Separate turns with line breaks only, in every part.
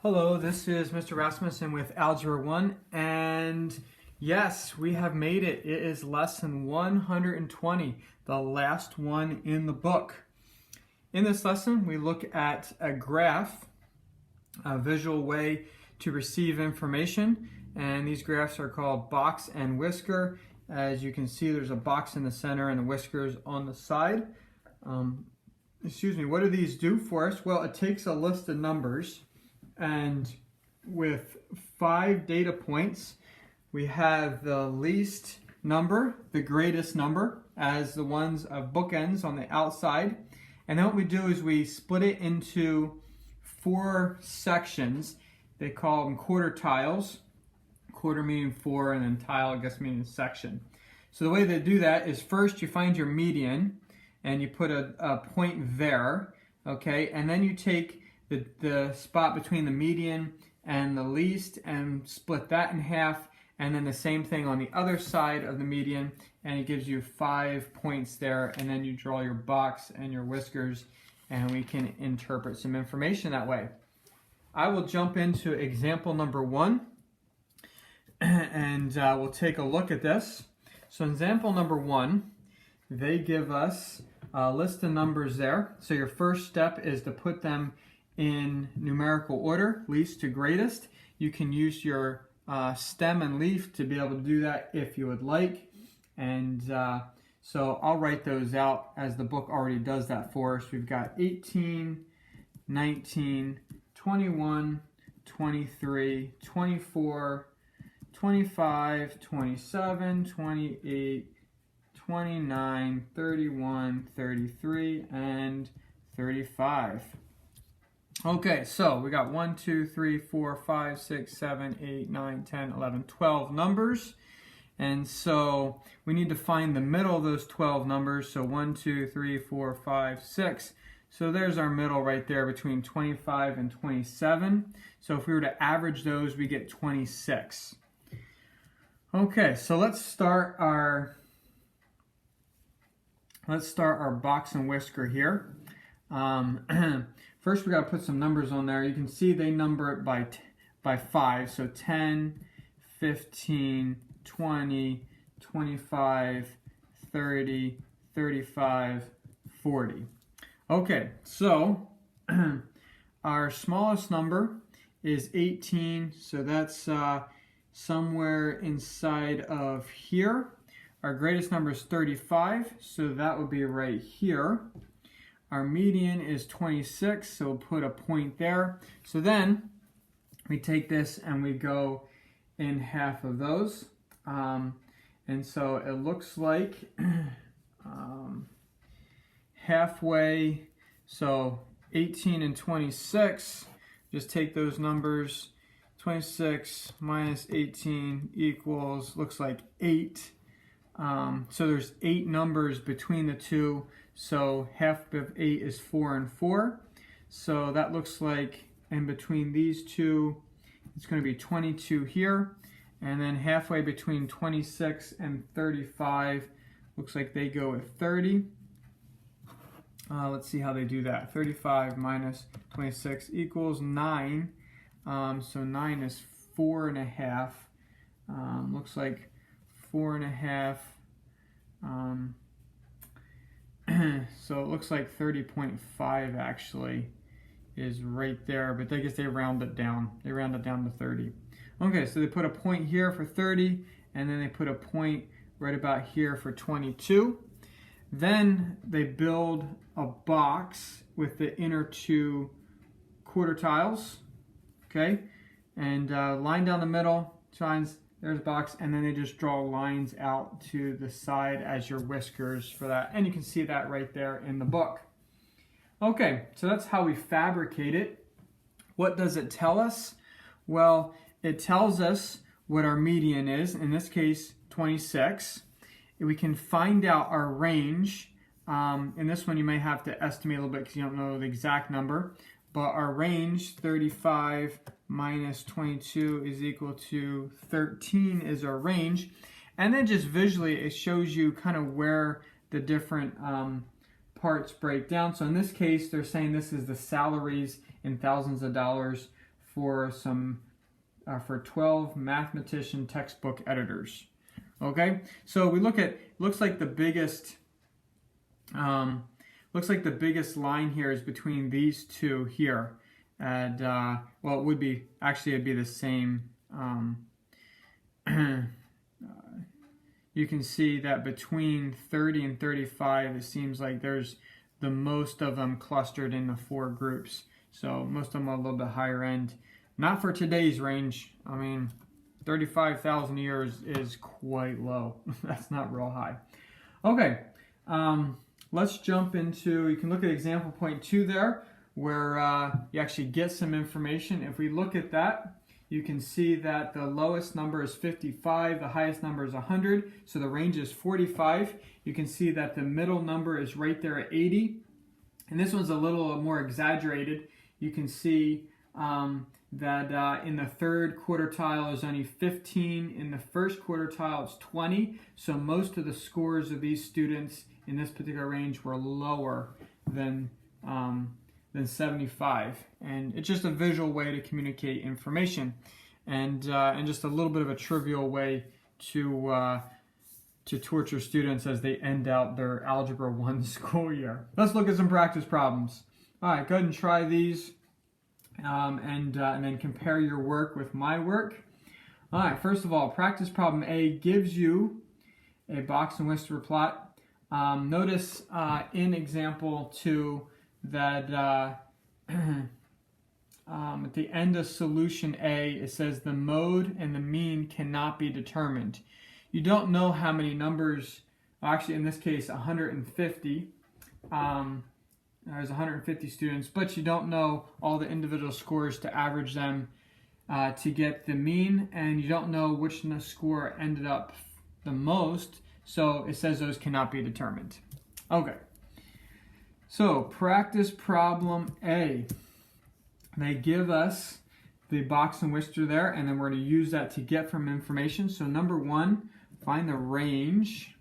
Hello, this is Mr. Rasmussen with Algebra 1, and yes, we have made it. It is lesson 120, the last one in the book. In this lesson, we look at a graph, a visual way to receive information, and these graphs are called box and whisker. As you can see, there's a box in the center and the whiskers on the side. What do these do for us? Well, it takes a list of numbers, and with 5 data points, we have the least number, the greatest number, as the ones of bookends on the outside. And then what we do is we split it into 4 sections. They call them quarter tiles. Quarter meaning 4, and then tile, I guess, meaning section. So the way they do that is first you find your median, and you put a point there, okay? And then you take the spot between the median and the least and split that in half, and then the same thing on the other side of the median, and it gives you 5 points there, and then you draw your box and your whiskers, and we can interpret some information that way. I will jump into example number 1, and we'll take a look at this. So in example number 1, they give us a list of numbers there. So your first step is to put them in numerical order, least to greatest. You can use your stem and leaf to be able to do that if you would like. And so I'll write those out as the book already does that for us. We've got 18, 19, 21, 23, 24, 25, 27, 28, 29, 31, 33, and 35. Okay, so we got 1, 2, 3, 4, 5, 6, 7, 8, 9, 10, 11, 12 numbers. And so we need to find the middle of those 12 numbers. So 1, 2, 3, 4, 5, 6. So there's our middle right there between 25 and 27. So if we were to average those, we get 26. Okay, so let's start our box and whisker here. First, we got to put some numbers on there. You can see they number it by 5. So 10, 15, 20, 25, 30, 35, 40. Okay, so our smallest number is 18. So that's somewhere inside of here. Our greatest number is 35. So that would be right here. Our median is 26, so we'll put a point there. So then we take this and we go in half of those. And so it looks like halfway, so 18 and 26, just take those numbers. 26 minus 18 equals, looks like 8. So there's 8 numbers between the two. So half of 8 is 4 and 4. So that looks like in between these two, it's going to be 22 here. And then halfway between 26 and 35, looks like they go with 30. Let's see how they do that. 35 minus 26 equals 9. So 9 is 4.5. Looks like 4.5. So it looks like 30.5 actually is right there, but I guess they round it down. They round it down to 30. Okay, so they put a point here for 30, and then they put a point right about here for 22. Then they build a box with the inner 2 quarter tiles, okay? And line down the middle, shines. There's a box, and then they just draw lines out to the side as your whiskers for that. And you can see that right there in the book. Okay, so that's how we fabricate it. What does it tell us? Well, it tells us what our median is, in this case, 26. We can find out our range. In this one, you may have to estimate a little bit because you don't know the exact number. But our range, 35 minus 22 is equal to 13 is our range. And then just visually, it shows you kind of where the different parts break down. So in this case, they're saying this is the salaries in thousands of dollars for for 12 mathematician textbook editors. Okay, so we look at, looks like the biggest line here is between these two here, and well, it would be, actually it'd be the same. You can see that between 30 and 35, it seems like there's the most of them clustered in the 4 groups. So most of them are a little bit higher end. Not for today's range. I mean, 35,000 a year is quite low. That's not real high. Okay, let's jump into, you can look at example point 2 there, where you actually get some information. If we look at that, you can see that the lowest number is 55, the highest number is 100, so the range is 45. You can see that the middle number is right there at 80, and this one's a little more exaggerated. You can see that in the third quartile there's only 15, in the first quartile it's 20, so most of the scores of these students in this particular range were lower than 75, and it's just a visual way to communicate information, and just a little bit of a trivial way to torture students as they end out their Algebra 1 school year. Let's look at some practice problems. All right, go ahead and try these, and then compare your work with my work. All right, first of all, practice problem A gives you a box and whisker plot. Notice in example 2 that at the end of solution A, it says the mode and the mean cannot be determined. You don't know how many numbers, actually in this case 150, there's 150 students, but you don't know all the individual scores to average them to get the mean, and you don't know which score ended up the most, so it says those cannot be determined. Okay. So, practice problem A. They give us the box and whisker there, and then we're going to use that to get from information. So, number 1, find the range.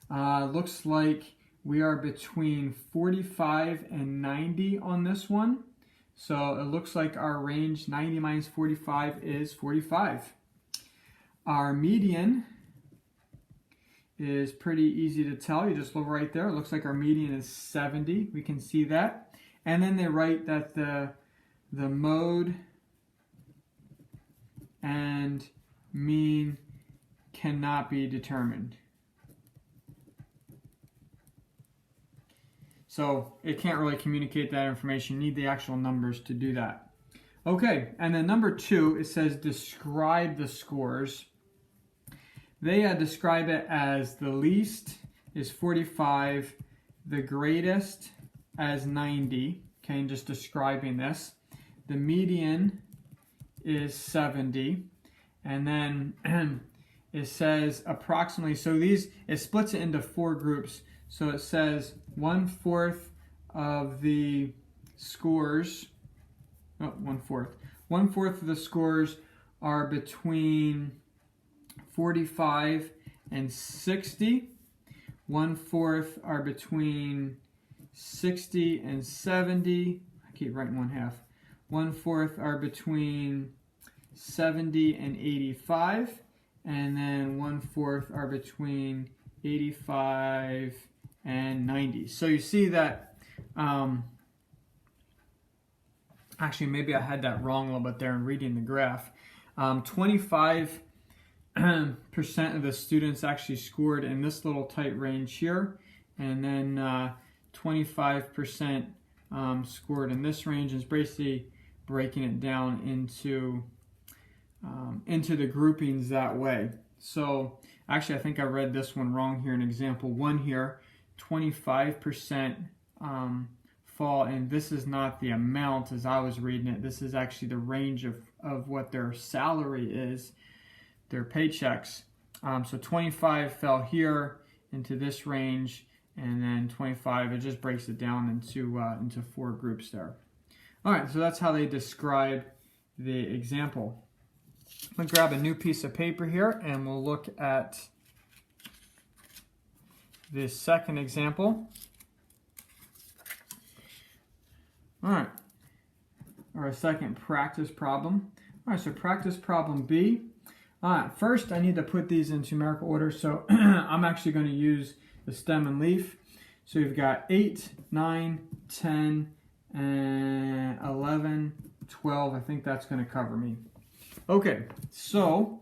Looks like we are between 45 and 90 on this one. So, it looks like our range, 90 minus 45, is 45. Our median is pretty easy to tell. You just look right there. It looks like our median is 70. We can see that. And then they write that the mode and mean cannot be determined. So it can't really communicate that information. You need the actual numbers to do that. Okay, and then number 2, it says describe the scores. They describe it as the least is 45, the greatest as 90, okay, and just describing this. The median is 70, and then it says approximately, so it splits it into 4 groups. So it says 1/4 of the scores, 1/4 of the scores are between 45 and 60. 1/4 are between 60 and 70. I keep writing 1/2. 1/4 are between 70 and 85. And then 1/4 are between 85 and 90. So you see that, actually maybe I had that wrong a little bit there in reading the graph. 25% of the students actually scored in this little tight range here, and then 25% scored in this range. It's basically breaking it down into the groupings that way. So actually I think I read this one wrong here in example 1 here. 25% fall, and this is not the amount as I was reading it. This is actually the range of what their salary is, their paychecks. So 25 fell here into this range, and then 25, it just breaks it down into 4 groups there. All right, so that's how they describe the example. I'm going to grab a new piece of paper here, and we'll look at the second example. All right. or a second practice problem. All right, so practice problem B. All right, first I need to put these into numerical order, so I'm actually going to use the stem and leaf. So you've got 8, 9, 10, and 11, 12. I think that's going to cover me. Okay, so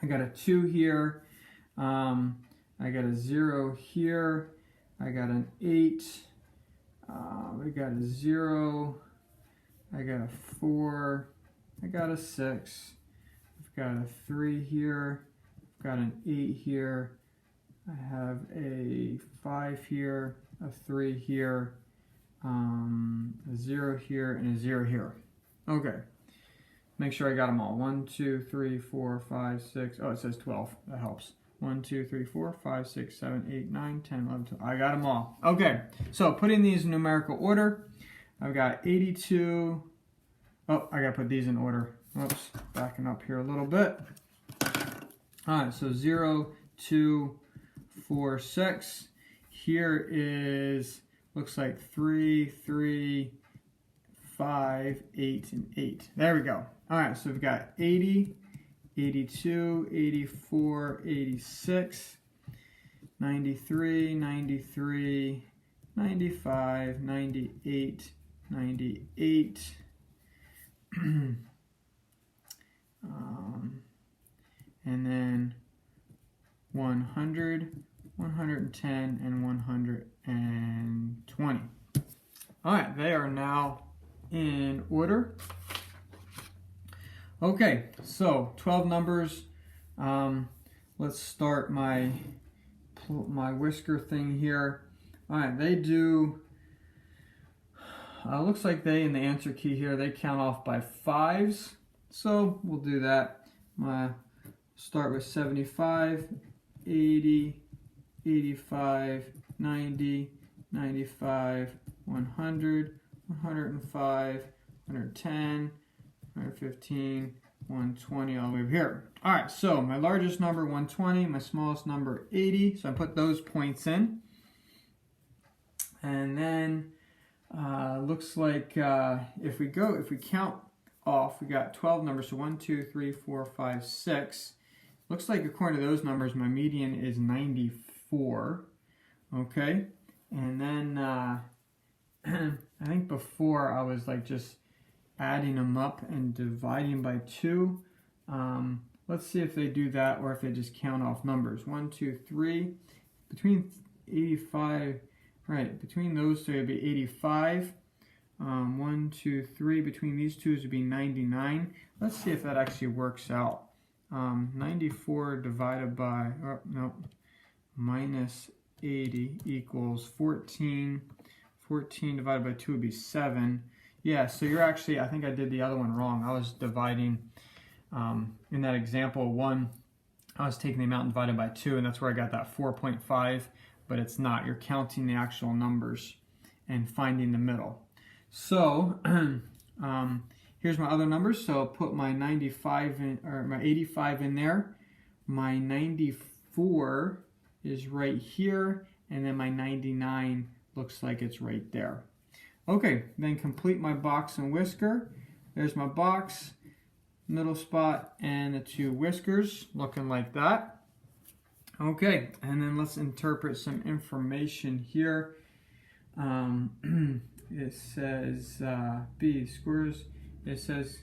I got a 2 here. I got a 0 here. I got an 8. We got a 0. I got a 4. I got a 6. I've got a 3 here. I've got an 8 here. I have a 5 here, a 3 here, a 0 here, and a 0 here. Okay. Make sure I got them all. 1, 2, 3, 4, 5, 6. Oh, it says 12. That helps. 1, 2, 3, 4, 5, 6, 7, 8, 9, 10, 11, 12. I got them all. Okay. So putting these in numerical order, I've got 82. Oh, I got to put these in order. Oops. Backing up here a little bit. All right. So 0, 2, 4, 6. Here is, looks like 3, 3, 5, 8, and 8. There we go. All right, so we've got 80, 82, 84, 86, 93, 93, 95, 98, 98, and then 100, 110, and 120. All right, they are now in order. Okay, so 12 numbers. Let's start my whisker thing here. All right, they do, looks like they, in the answer key here, they count off by 5s. So we'll do that. Start with 75, 80, 85, 90, 95, 100, 105, 110, 115, 120, all the way over here. All right, so my largest number, 120, my smallest number, 80. So I put those points in. And then looks like if we count off, we got 12 numbers. So 1, 2, 3, 4, 5, 6. Looks like according to those numbers, my median is 94. Okay, and then I think before I was like just adding them up and dividing by 2. Let's see if they do that or if they just count off numbers. 1, 2, 3. Between 85, right, between those two it would be 85. 1, 2, 3. Between these two would be 99. Let's see if that actually works out. 94 divided by, oh, no, minus 80 equals 14. 14 divided by 2 would be 7. Yeah, so you're actually, I think I did the other one wrong. I was dividing, in that example 1, I was taking the amount divided by 2, and that's where I got that 4.5, but it's not. You're counting the actual numbers and finding the middle. So, here's my other numbers. So I'll put my 95 in, or my 85 in there. My 94 is right here, and then my 99 looks like it's right there. Okay, then complete my box and whisker. There's my box, middle spot, and the 2 whiskers looking like that. Okay, and then let's interpret some information here. It says B squares. It says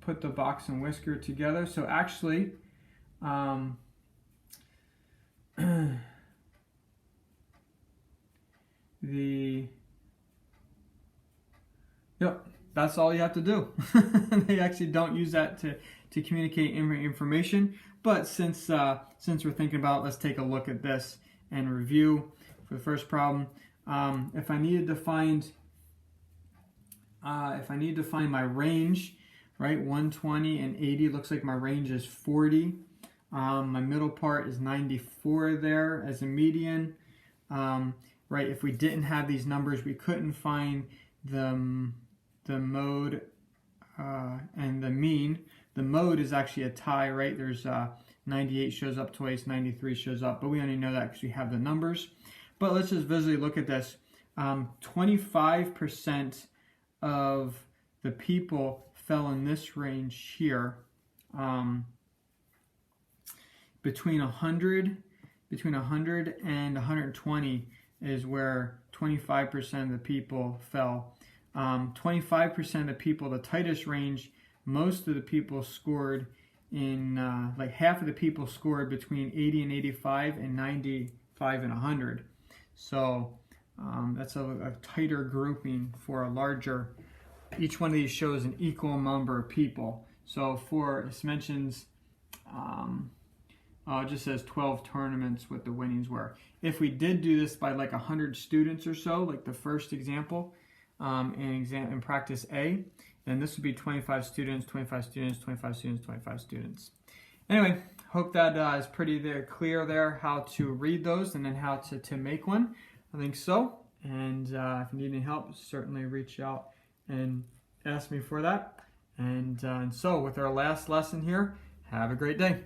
put the box and whisker together. So actually, yep, that's all you have to do. They actually don't use that to communicate information. But since we're thinking about it, let's take a look at this and review for the first problem. If I needed to find my range, right, 120 and 80, looks like my range is 40. My middle part is 94 there as a median. Right, if we didn't have these numbers, we couldn't find the mode and the mean. The mode is actually a tie, right? There's 98 shows up twice, 93 shows up, but we only know that because we have the numbers. But let's just visually look at this. 25% of the people fell in this range here. Between 100 and 120 is where 25% of the people fell. 25% of the people, the tightest range, most of the people scored in, like half of the people scored between 80 and 85 and 95 and 100. So that's a tighter grouping for a larger, each one of these shows an equal number of people. So for, this mentions, it just says 12 tournaments what the winnings were. If we did do this by like 100 students or so, like the first example, in practice A, then this would be 25 students, 25 students, 25 students, 25 students. Anyway, hope that is pretty clear there how to read those and then how to make one. I think so. And if you need any help, certainly reach out and ask me for that. And so with our last lesson here, have a great day.